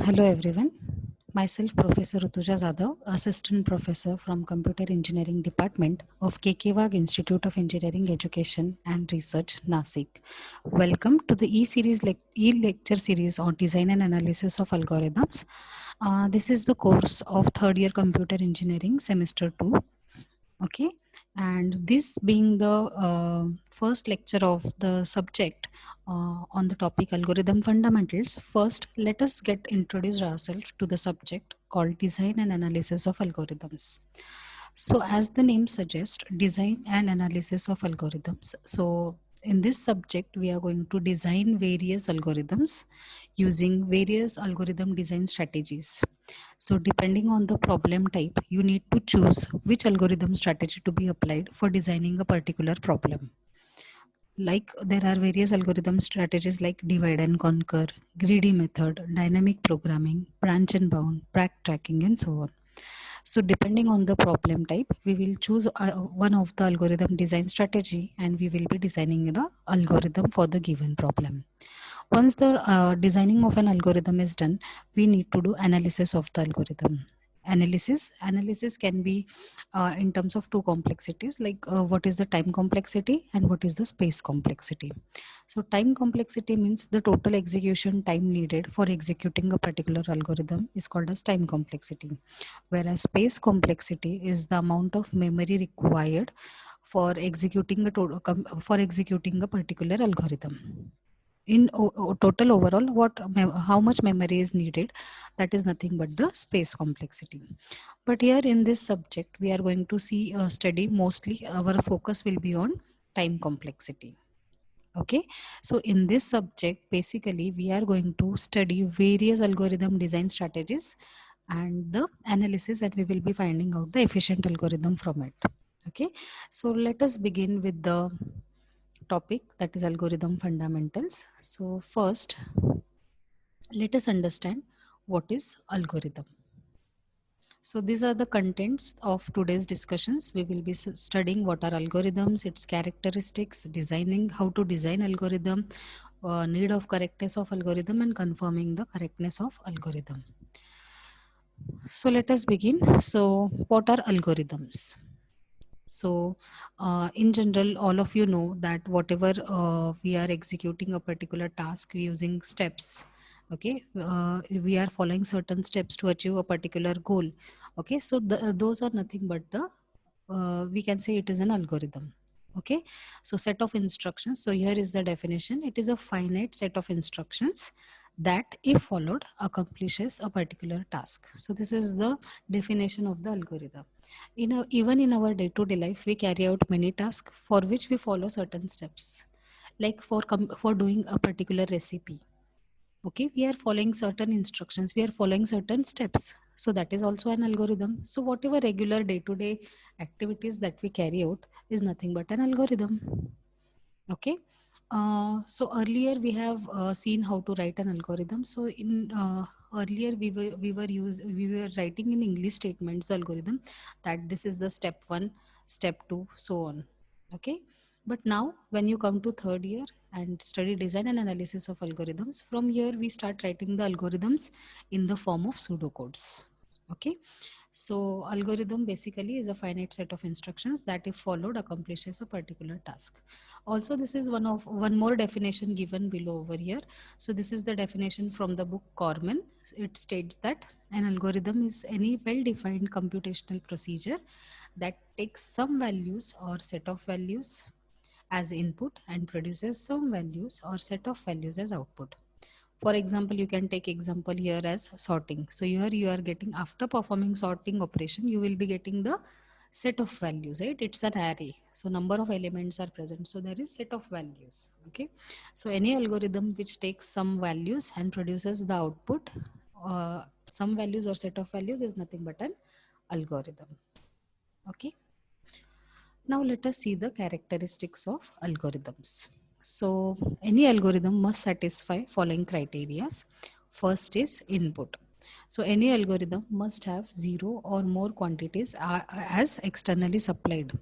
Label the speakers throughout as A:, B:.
A: Hello everyone. Myself Professor Rutuja Zadav, Assistant Professor from Computer Engineering Department of KK Wag Institute of Engineering Education and Research, Nasik. Welcome to the e-lecture series on design and analysis of algorithms. This is the course of third year Computer Engineering semester 2. Okay, and this being the first lecture of the subject on the topic algorithm fundamentals, first let us get introduced ourselves to the subject called design and analysis of algorithms. So as the name suggests, design and analysis of algorithms. So in this subject we are going to design various algorithms using various algorithm design strategies. So depending on the problem type, you need to choose which algorithm strategy to be applied for designing a particular problem. Like there are various algorithm strategies like divide and conquer, greedy method, dynamic programming, branch and bound, backtracking, and so on. So depending on the problem type, we will choose one of the algorithm design strategy and we will be designing the algorithm for the given problem. Once the designing of an algorithm is done, we need to do analysis of the algorithm. Analysis can be in terms of two complexities, like what is the time complexity and what is the space complexity. So time complexity means the total execution time needed for executing a particular algorithm is called as time complexity, whereas space complexity is the amount of memory required for executing for executing a particular algorithm. In total overall, how much memory is needed, that is nothing but the space complexity. But here in this subject we are going to see a study, mostly our focus will be on time complexity. Okay, so in this subject basically we are going to study various algorithm design strategies and the analysis, and we will be finding out the efficient algorithm from it. Okay, so let us begin with the topic, that is algorithm fundamentals. So first, let us understand what is algorithm. So these are the contents of today's discussions. We will be studying what are algorithms, its characteristics, designing, how to design algorithm, need of correctness of algorithm, and confirming the correctness of algorithm. So let us begin. So what are algorithms? So, in general, all of you know that whatever we are executing a particular task using steps, okay, we are following certain steps to achieve a particular goal. Okay, so those are nothing but the we can say it is an algorithm. Okay, so set of instructions. So here is the definition. It is a finite set of instructions that, if followed, accomplishes a particular task. So this is the definition of the algorithm. Even in our day-to-day life, we carry out many tasks for which we follow certain steps. Like for doing a particular recipe, okay, we are following certain instructions, we are following certain steps. So that is also an algorithm. So whatever regular day-to-day activities that we carry out is nothing but an algorithm. Okay. So earlier we have seen how to write an algorithm. So in earlier we were writing in English statements the algorithm, that this is the step 1, step 2, so on. Okay. But now when you come to third year and study design and analysis of algorithms, from here we start writing the algorithms in the form of pseudocodes. Okay. So algorithm basically is a finite set of instructions that, if followed, accomplishes a particular task. Also, this is one more definition given below over here. So this is the definition from the book Corman. It states that an algorithm is any well-defined computational procedure that takes some values or set of values as input and produces some values or set of values as output. For example, you can take example here as sorting. So here you are getting, after performing sorting operation, you will be getting the set of values, right? It's an array. So number of elements are present. So there is set of values. Okay. So any algorithm which takes some values and produces the output, some values or set of values, is nothing but an algorithm. Okay. Now let us see the characteristics of algorithms. So any algorithm must satisfy following criteria. First is input. So any algorithm must have zero or more quantities as externally supplied.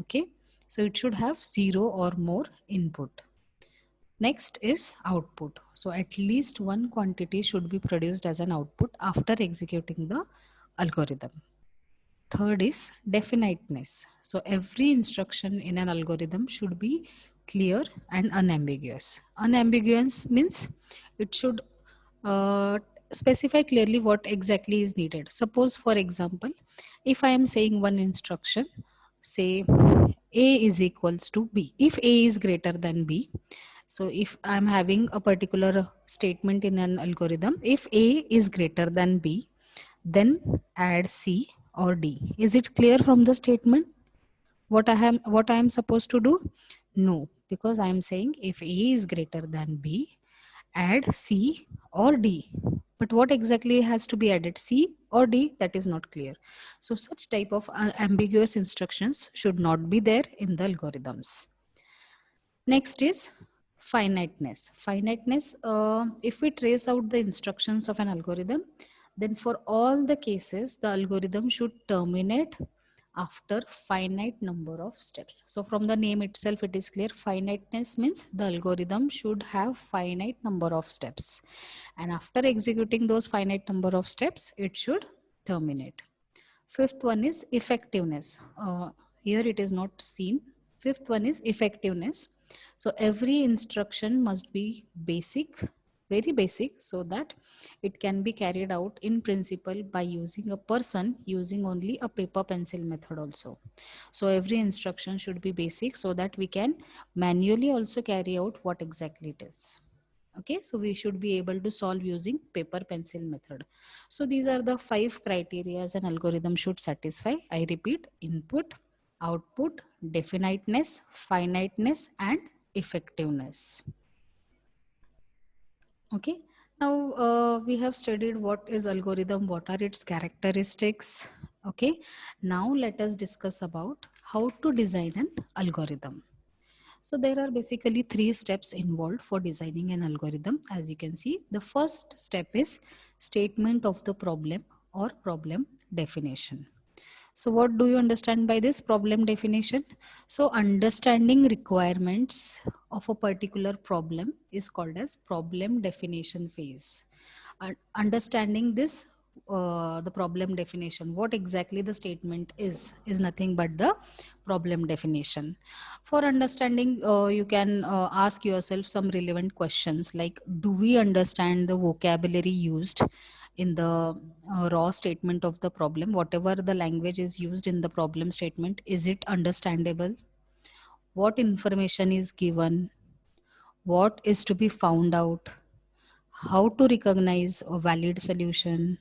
A: Okay. So it should have zero or more input. Next is output. So at least one quantity should be produced as an output after executing the algorithm. Third is definiteness. So every instruction in an algorithm should be clear and unambiguous. Unambiguous means it should uh, specify clearly what exactly is needed. Suppose, for example, if I am saying one instruction, say A is equals to B. If A is greater than B, so if I'm having a particular statement in an algorithm, if A is greater than B, then add C or D. Is it clear from the statement what I am supposed to do? No, because I am saying if A is greater than B, add C or D. But what exactly has to be added, C or D? That is not clear. So such type of ambiguous instructions should not be there in the algorithms. Next is finiteness. Finiteness, if we trace out the instructions of an algorithm, then for all the cases, the algorithm should terminate after finite number of steps. So from the name itself, it is clear finiteness means the algorithm should have finite number of steps. And after executing those finite number of steps, it should terminate. Fifth one is effectiveness. Here it is not seen. Fifth one is effectiveness. So every instruction must be basic, very basic, so that it can be carried out in principle by using a person using only a paper pencil method also. So every instruction should be basic so that we can manually also carry out what exactly it is. Okay, so we should be able to solve using paper pencil method. So these are the 5 criteria an algorithm should satisfy. I repeat: input, output, definiteness, finiteness, and effectiveness. Okay, now we have studied what is algorithm, what are its characteristics. Okay, now let us discuss about how to design an algorithm. So there are basically 3 steps involved for designing an algorithm. As you can see, the first step is statement of the problem or problem definition. So what do you understand by this problem definition? So understanding requirements of a particular problem is called as problem definition phase. Understanding this, the problem definition, what exactly the statement is nothing but the problem definition. For understanding, you can ask yourself some relevant questions like, do we understand the vocabulary used in the raw statement of the problem? Whatever the language is used in the problem statement, is it understandable? What information is given? What is to be found out? How to recognize a valid solution?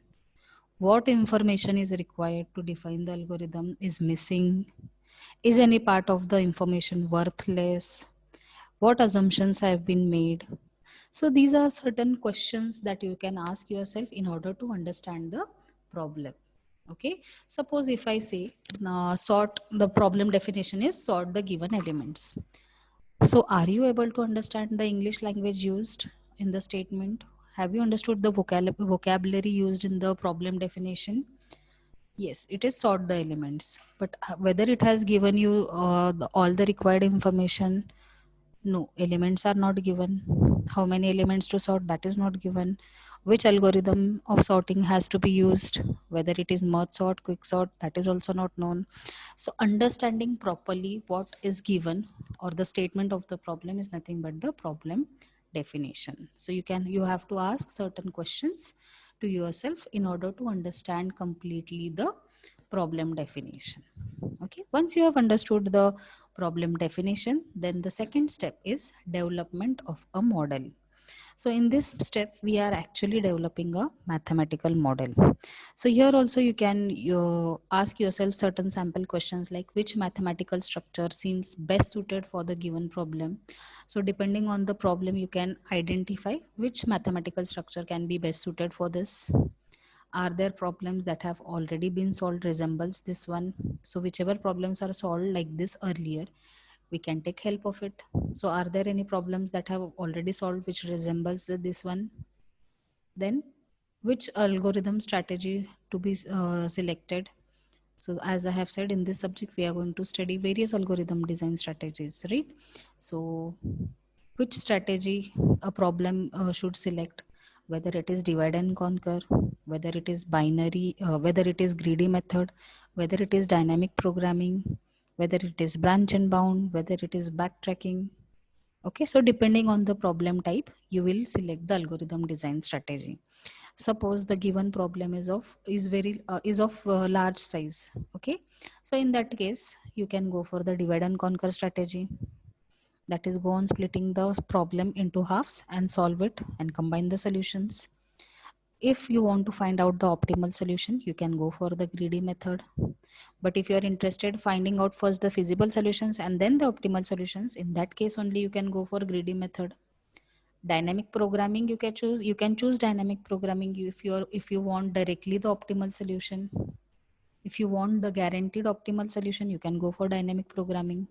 A: What information is required to define the algorithm is missing? Is any part of the information worthless? What assumptions have been made? So these are certain questions that you can ask yourself in order to understand the problem. Okay, suppose if I say sort, the problem definition is sort the given elements. So are you able to understand the English language used in the statement? Have you understood the vocabulary used in the problem definition? Yes, it is sort the elements, but whether it has given you all the required information? No, elements are not given. How many elements to sort? That is not given. Which algorithm of sorting has to be used? Whether it is merge sort, quick sort, that is also not known. So understanding properly what is given or the statement of the problem is nothing but the problem definition. So you have to ask certain questions to yourself in order to understand completely the problem definition. Okay, once you have understood the problem definition, then the second step is development of a model. So in this step we are actually developing a mathematical model. So here also you ask yourself certain sample questions like, which mathematical structure seems best suited for the given problem? So depending on the problem, you can identify which mathematical structure can be best suited for this. Are there problems that have already been solved resembles this one? So whichever problems are solved like this earlier, we can take help of it. So are there any problems that have already solved which resembles this one? Then which algorithm strategy to be selected? So as I have said, in this subject we are going to study various algorithm design strategies, right? So which strategy a problem should select, whether it is divide and conquer, whether it is binary, whether it is greedy method, whether it is dynamic programming, whether it is branch and bound, whether it is backtracking. Okay, so depending on the problem type, you will select the algorithm design strategy. Suppose the given problem is of large size. Okay, so in that case, you can go for the divide and conquer strategy. That is, go on splitting the problem into halves and solve it and combine the solutions. If you want to find out the optimal solution, you can go for the greedy method. But if you are interested finding out first the feasible solutions and then the optimal solutions, in that case only you can go for greedy method. Dynamic programming, you can choose dynamic programming if you want directly the optimal solution. If you want the guaranteed optimal solution, you can go for dynamic programming.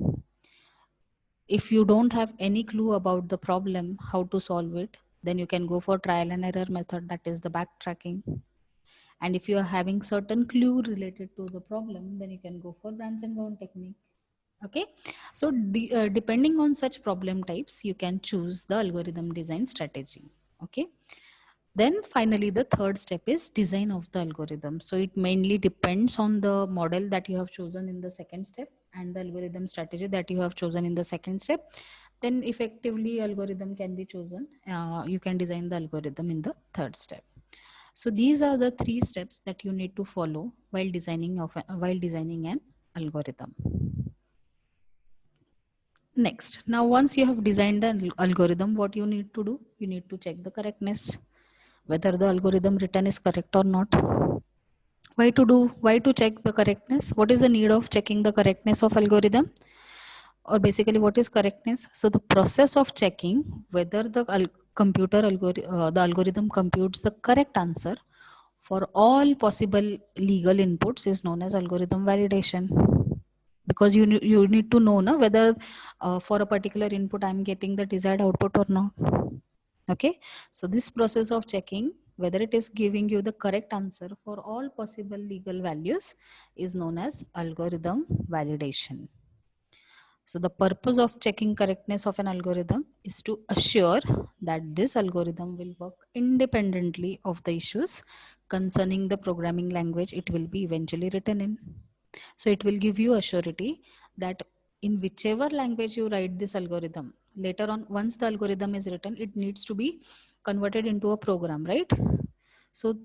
A: If you don't have any clue about the problem, how to solve it, then you can go for trial and error method, that is the backtracking. And if you are having certain clue related to the problem, then you can go for branch and bound technique. Okay, so depending on such problem types, you can choose the algorithm design strategy. Okay, then finally the third step is design of the algorithm. So it mainly depends on the model that you have chosen in the second step and the algorithm strategy that you have chosen in the second step. Then effectively algorithm can be chosen. You can design the algorithm in the third step. So these are the three steps that you need to follow while designing an algorithm. Next, now once you have designed an algorithm, what you need to do? You need to check the correctness, whether the algorithm written is correct or not. Why to check the correctness? What is the need of checking the correctness of algorithm? Or basically what is correctness? So the process of checking whether the algorithm computes the correct answer for all possible legal inputs is known as algorithm validation. Because you need to know na, whether for a particular input I'm getting the desired output or not. Okay, so this process of checking whether it is giving you the correct answer for all possible legal values is known as algorithm validation. So the purpose of checking correctness of an algorithm is to assure that this algorithm will work independently of the issues concerning the programming language it will be eventually written in. So it will give you a surety that in whichever language you write this algorithm, later on, once the algorithm is written, it needs to be converted into a program, right? So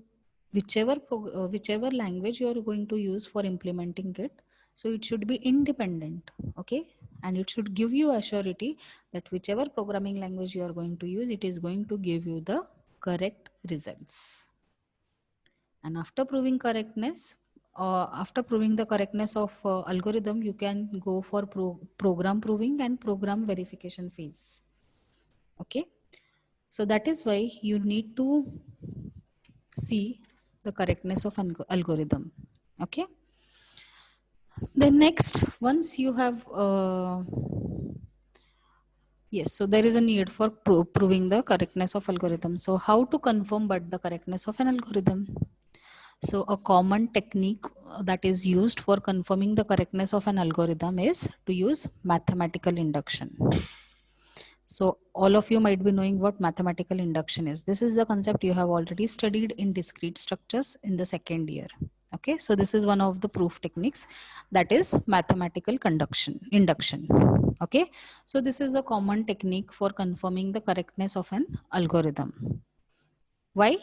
A: whichever language you are going to use for implementing it, so it should be independent, okay? And it should give you a surety that whichever programming language you are going to use, it is going to give you the correct results. And after proving correctness, after proving the correctness of algorithm, you can go for program proving and program verification phase. Okay, so that is why you need to see the correctness of algorithm. Okay, then next, once you have yes, so there is a need for proving the correctness of algorithm. So how to confirm but the correctness of an algorithm? So a common technique that is used for confirming the correctness of an algorithm is to use mathematical induction. So all of you might be knowing what mathematical induction is. This is the concept you have already studied in discrete structures in the second year. Okay, so this is one of the proof techniques, that is mathematical induction. Okay, so this is a common technique for confirming the correctness of an algorithm. Why?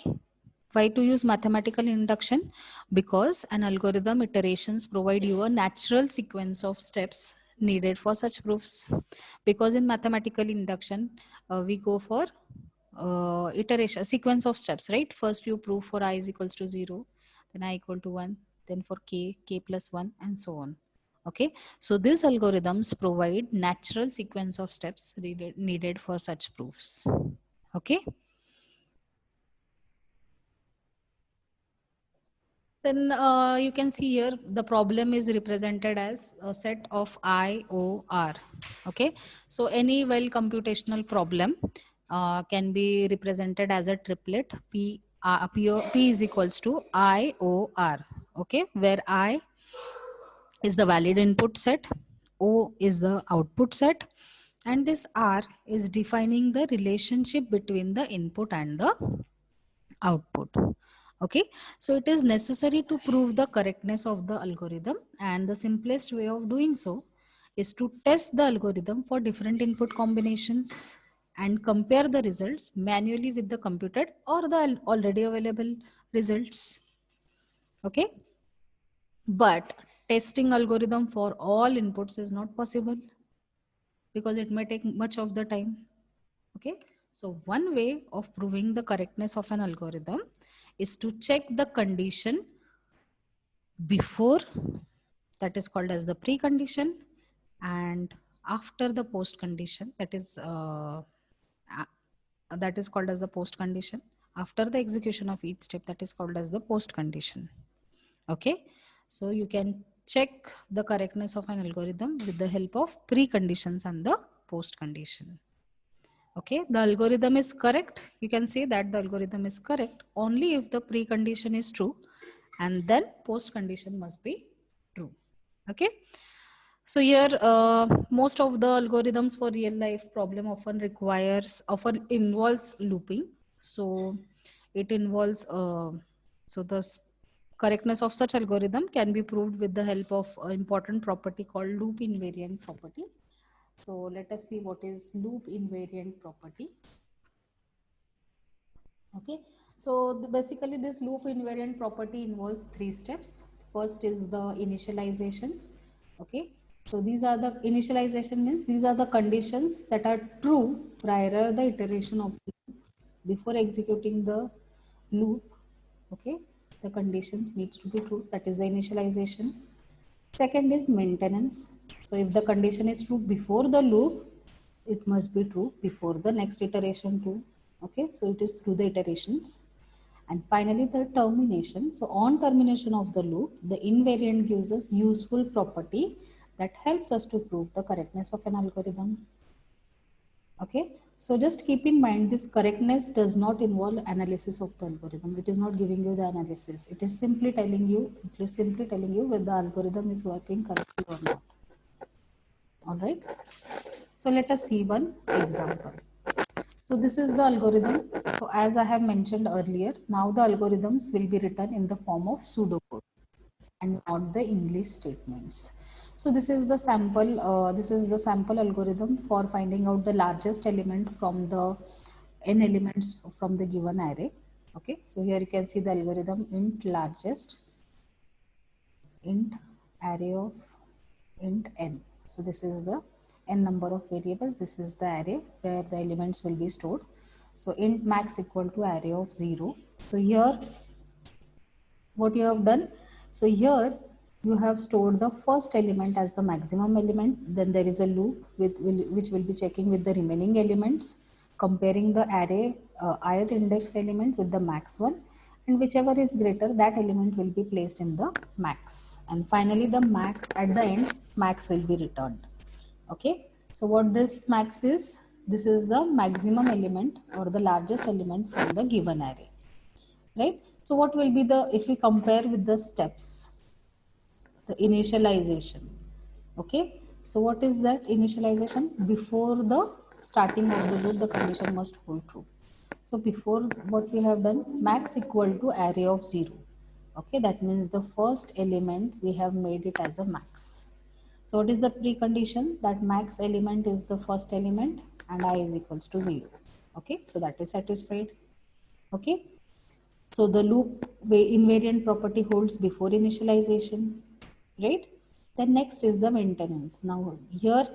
A: Why to use mathematical induction? Because an algorithm iterations provide you a natural sequence of steps needed for such proofs. Because in mathematical induction, we go for iteration, sequence of steps, right? First you prove for I is equals to 0, then I equal to 1, then for k plus 1, and so on. Okay, so these algorithms provide natural sequence of steps needed for such proofs. Okay. Then you can see here the problem is represented as a set of IOR. Okay, so any well computational problem can be represented as a triplet P is equals to IOR. Okay, where I is the valid input set, O is the output set, And this R is defining the relationship between the input and the output. Okay, so it is necessary to prove the correctness of the algorithm, and the simplest way of doing so is to test the algorithm for different input combinations and compare the results manually with the computed or the already available results. Okay, but testing algorithm for all inputs is not possible because it may take much of the time. Okay, so one way of proving the correctness of an algorithm is to check the condition before, that is called as the precondition, and after the post condition, that is called as the post condition. After the execution of each step, that is called as the post condition. Okay, so you can check the correctness of an algorithm with the help of preconditions and the post condition. Okay, the algorithm is correct. You can say that the algorithm is correct only if the precondition is true, and then post condition must be true. Okay, so here most of the algorithms for real life problem often involves looping. So it involves so the correctness of such algorithm can be proved with the help of important property called loop invariant property. So let us see what is loop invariant property. Okay, so basically this loop invariant property involves three steps. First is the initialization. Okay, so these are the initialization means these are the conditions that are true prior the iteration of the loop. Before executing the loop. Okay, the conditions needs to be true, that is the initialization. Second is maintenance. So if the condition is true before the loop, it must be true before the next iteration too. Okay, so it is through the iterations. And finally, the termination. So on termination of the loop, the invariant gives us useful property that helps us to prove the correctness of an algorithm. Okay, so just keep in mind this correctness does not involve analysis of the algorithm. It is not giving you the analysis. It is simply telling you whether the algorithm is working correctly or not. All right, so let us see one example. So this is the algorithm. So as I have mentioned earlier, now the algorithms will be written in the form of pseudocode and not the English statements. So this is the sample. This is the sample algorithm for finding out the largest element from the n elements from the given array. Okay. So here you can see the algorithm int largest, int array of int n. So this is the n number of variables. This is the array where the elements will be stored. So int max equal to array of 0. So here what you have done, so here you have stored the first element as the maximum element, then there is a loop which will be checking with the remaining elements, comparing the array ith index element with the max one, and whichever is greater that element will be placed in the max, and finally the max at the end, max will be returned. Okay, so what this max is, this is the maximum element or the largest element from the given array, right? So what will be the, if we compare with the steps, the initialization. Okay, so what is that initialization? Before the starting of the loop, the condition must hold true. So before, what we have done, max equal to array of 0. Okay, that means the first element we have made it as a max. So what is the precondition? That max element is the first element and I is equals to 0. Okay, so that is satisfied. Okay, so the loop invariant property holds before initialization, right? Then next is the maintenance. Now here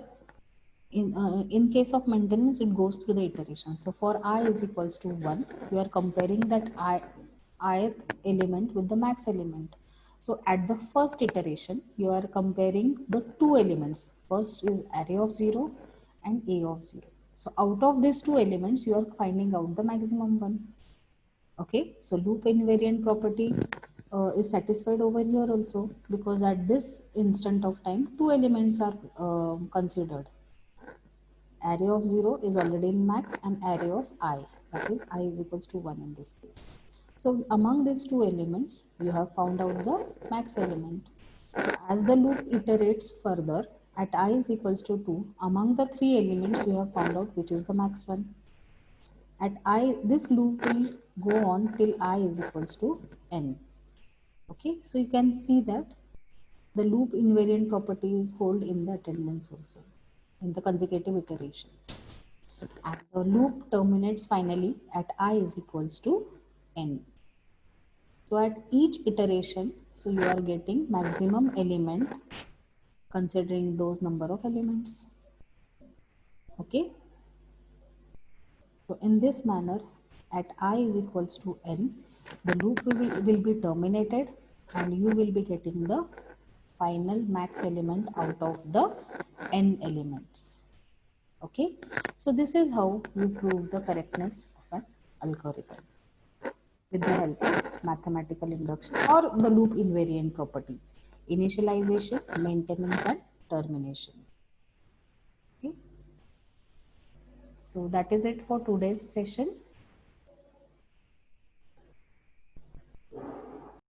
A: in case of maintenance, it goes through the iteration. So for I is equals to 1, you are comparing that ith element with the max element. So at the first iteration, you are comparing the two elements. First is array of 0 and a of 0. So out of these two elements, you are finding out the maximum one. Okay, so loop invariant property is satisfied over here also, because at this instant of time, two elements are considered. Array of 0 is already in max and array of I, that is I is equals to 1 in this case. So among these two elements, you have found out the max element. So as the loop iterates further, At I is equals to 2, among the three elements you have found out which is the max one. At I, this loop will go on till I is equals to n. Okay, so you can see that the loop invariant properties hold in the attendance also in the consecutive iterations. And the loop terminates finally at I is equals to n. So at each iteration, so you are getting maximum element considering those number of elements. Okay. So in this manner, at I is equals to n, the loop will be terminated and you will be getting the final max element out of the n elements. Okay. So this is how you prove the correctness of an algorithm with the help of mathematical induction or the loop invariant property, initialization, maintenance and termination. Okay. So that is it for today's session.